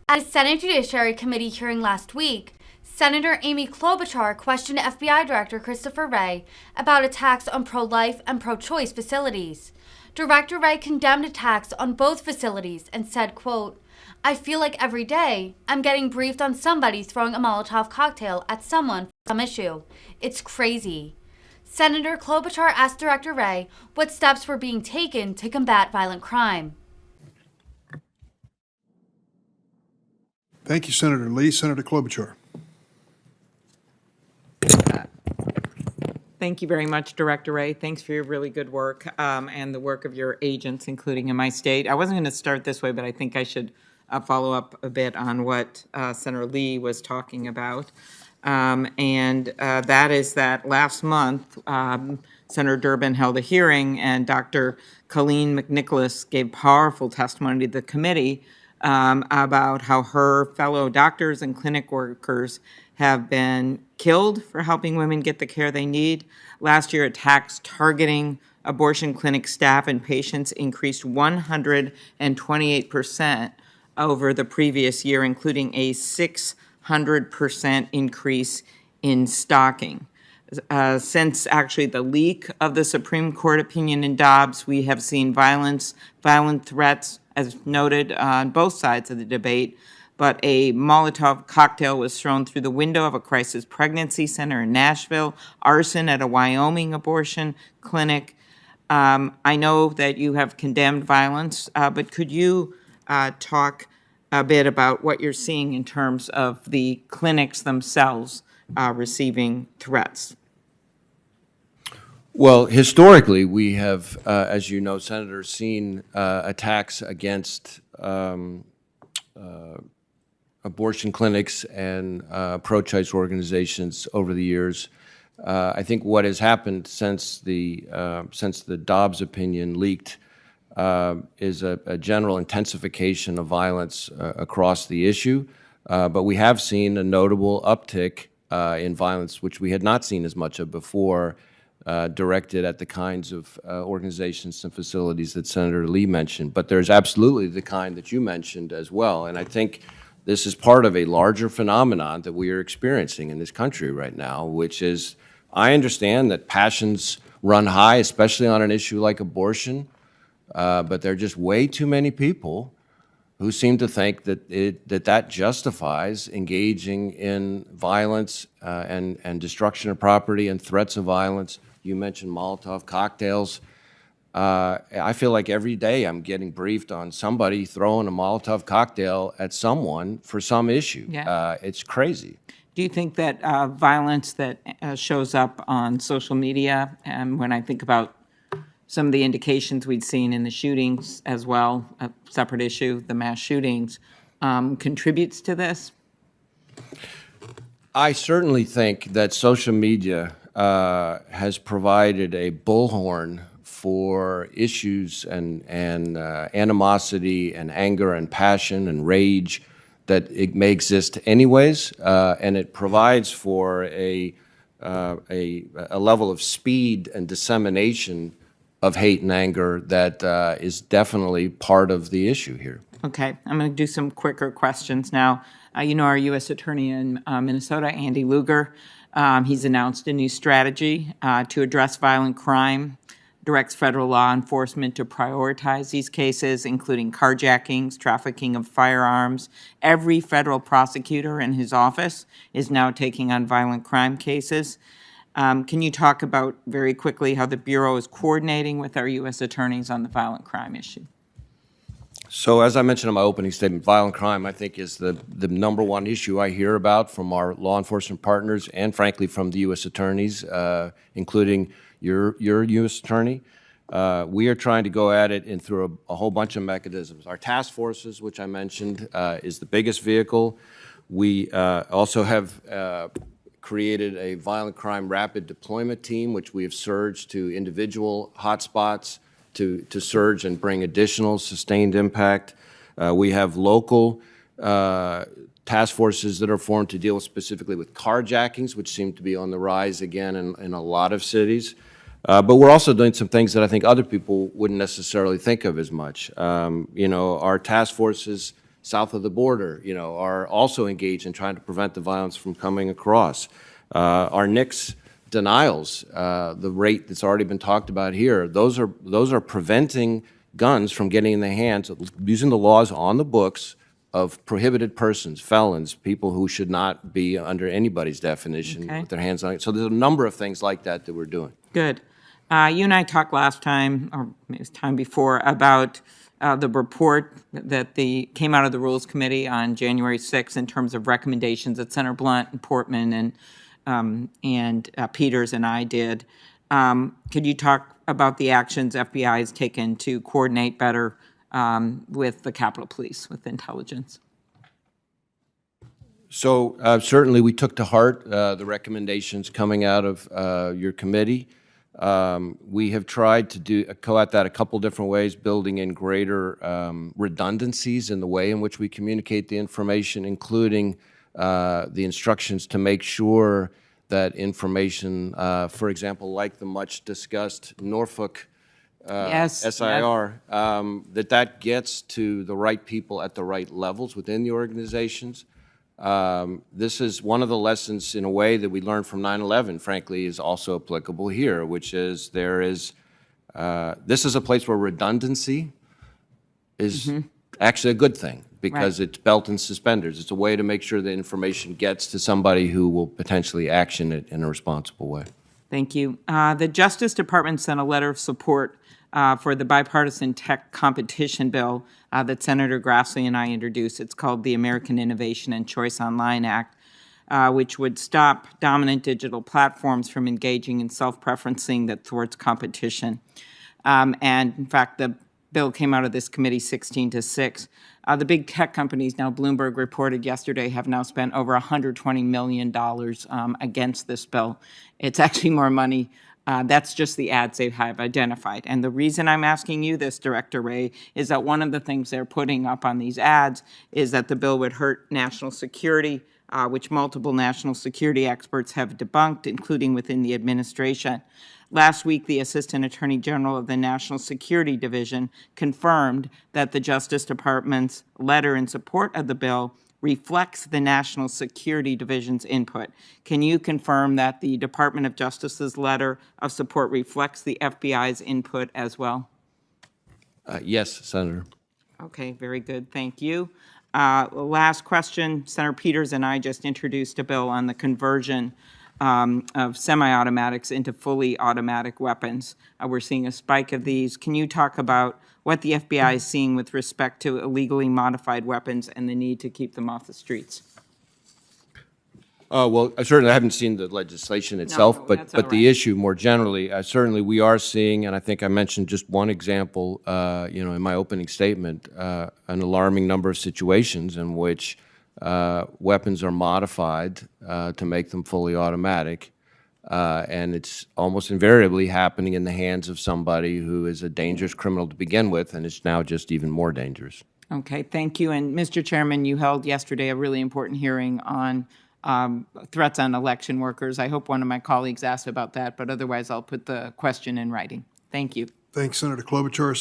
At a Senate Judiciary Committee hearing last week, Senator Amy Klobuchar questioned FBI Director Christopher Wray about attacks on pro-life and pro-choice facilities. Director Wray condemned attacks on both facilities and said, quote, "I feel like every day I'm getting briefed on somebody throwing a Molotov cocktail at someone for some issue. It's crazy." Senator Klobuchar asked Director Wray what steps were being taken to combat violent crime. Thank you, Senator Lee. Senator Klobuchar. Thank you very much, Director Wray. Thanks for your really good work and the work of your agents, including in my state. I wasn't going to start this way, but I think I should follow up a bit on what Senator Lee was talking about. That is that last month, Senator Durbin held a hearing, and Dr. Colleen McNicholas gave powerful testimony to the committee about how her fellow doctors and clinic workers have been killed for helping women get the care they need. Last year, attacks targeting abortion clinic staff and patients increased 128% over the previous year, including a 600% increase in stalking. Since actually the leak of the Supreme Court opinion in Dobbs, we have seen violent threats, as noted on both sides of the debate. But a Molotov cocktail was thrown through the window of a crisis pregnancy center in Nashville, arson at a Wyoming abortion clinic. I know that you have condemned violence, but could you talk a bit about what you're seeing in terms of the clinics themselves receiving threats? Well, historically, we have, as you know, Senator, seen attacks against abortion clinics and pro-choice organizations over the years. I think what has happened since the Dobbs opinion leaked is a general intensification of violence across the issue, but we have seen a notable uptick in violence, which we had not seen as much of before, directed at the kinds of organizations and facilities that Senator Lee mentioned. But there's absolutely the kind that you mentioned as well, and I think this is part of a larger phenomenon that we are experiencing in this country right now, which is, I understand that passions run high, especially on an issue like abortion, but there are just way too many people who seem to think that that justifies engaging in violence and destruction of property and threats of violence. You mentioned Molotov cocktails. I feel like every day I'm getting briefed on somebody throwing a Molotov cocktail at someone for some issue. Yeah. It's crazy. Do you think that violence that shows up on social media, and when I think about some of the indications we'd seen in the shootings as well, a separate issue, the mass shootings, contributes to this? I certainly think that social media has provided a bullhorn for issues and animosity and anger and passion and rage that it may exist anyways, and it provides for a level of speed and dissemination of hate and anger that is definitely part of the issue here. Okay, I'm going to do some quicker questions now. You know our U.S. Attorney in Minnesota, Andy Lugar, he's announced a new strategy to address violent crime, directs federal law enforcement to prioritize these cases, including carjackings, trafficking of firearms. Every federal prosecutor in his office is now taking on violent crime cases. Can you talk about very quickly how the Bureau is coordinating with our U.S. attorneys on the violent crime issue? So as I mentioned in my opening statement, violent crime, I think, is the number one issue I hear about from our law enforcement partners and, frankly, from the U.S. attorneys, including your U.S. attorney. We are trying to go at it through a whole bunch of mechanisms. Our task forces, which I mentioned, is the biggest vehicle. We also have created a violent crime rapid deployment team, which we have surged to individual hotspots to surge and bring additional sustained impact. We have local task forces that are formed to deal specifically with carjackings, which seem to be on the rise again in a lot of cities. But we're also doing some things that I think other people wouldn't necessarily think of as much. You know, our task forces south of the border, are also engaged in trying to prevent the violence from coming across. Our NICS denials, the rate that's already been talked about here, those are preventing guns from getting in the hands, using the laws on the books of prohibited persons, felons, people who should not be under anybody's definition with their hands on it. So there's a number of things like that that we're doing. Good. You and I talked last time, or maybe it was time before, about the report that came out of the Rules Committee on January 6th in terms of recommendations that Senator Blunt and Portman and Peters and I did. Could you talk about the actions FBI has taken to coordinate better with the Capitol Police, with intelligence? So certainly we took to heart the recommendations coming out of your committee. We have tried to go at that a couple different ways, building in greater redundancies in the way in which we communicate the information, including the instructions to make sure that information, for example, like the much discussed Norfolk SIR, that gets to the right people at the right levels within the organizations. This is one of the lessons, in a way, that we learned from 9/11, frankly, is also applicable here, which is this is a place where redundancy is actually a good thing, because it's belt and suspenders. It's a way to make sure the information gets to somebody who will potentially action it in a responsible way. Thank you. The Justice Department sent a letter of support for the bipartisan tech competition bill that Senator Grassley and I introduced. It's called the American Innovation and Choice Online Act, which would stop dominant digital platforms from engaging in self-preferencing that thwarts competition. And in fact, the bill came out of this committee 16-6. The big tech companies, now Bloomberg reported yesterday, have now spent over $120 million against this bill. It's actually more money. That's just the ads they have identified. And the reason I'm asking you this, Director Wray, is that one of the things they're putting up on these ads is that the bill would hurt national security, which multiple national security experts have debunked, including within the administration. Last week, the Assistant Attorney General of the National Security Division confirmed that the Justice Department's letter in support of the bill reflects the National Security Division's input. Can you confirm that the Department of Justice's letter of support reflects the FBI's input as well? Yes, Senator. Okay, very good. Thank you. Last question. Senator Peters and I just introduced a bill on the conversion of semi-automatics into fully automatic weapons. We're seeing a spike of these. Can you talk about what the FBI is seeing with respect to illegally modified weapons and the need to keep them off the streets? Well, I certainly haven't seen the legislation itself, but the issue more generally, certainly we are seeing, and I think I mentioned just one example, in my opening statement, an alarming number of situations in which weapons are modified to make them fully automatic, and it's almost invariably happening in the hands of somebody who is a dangerous criminal to begin with, and it's now just even more dangerous. Okay, thank you. And Mr. Chairman, you held yesterday a really important hearing on threats on election workers. I hope one of my colleagues asked about that, but otherwise I'll put the question in writing. Thank you. Thanks, Senator Klobuchar.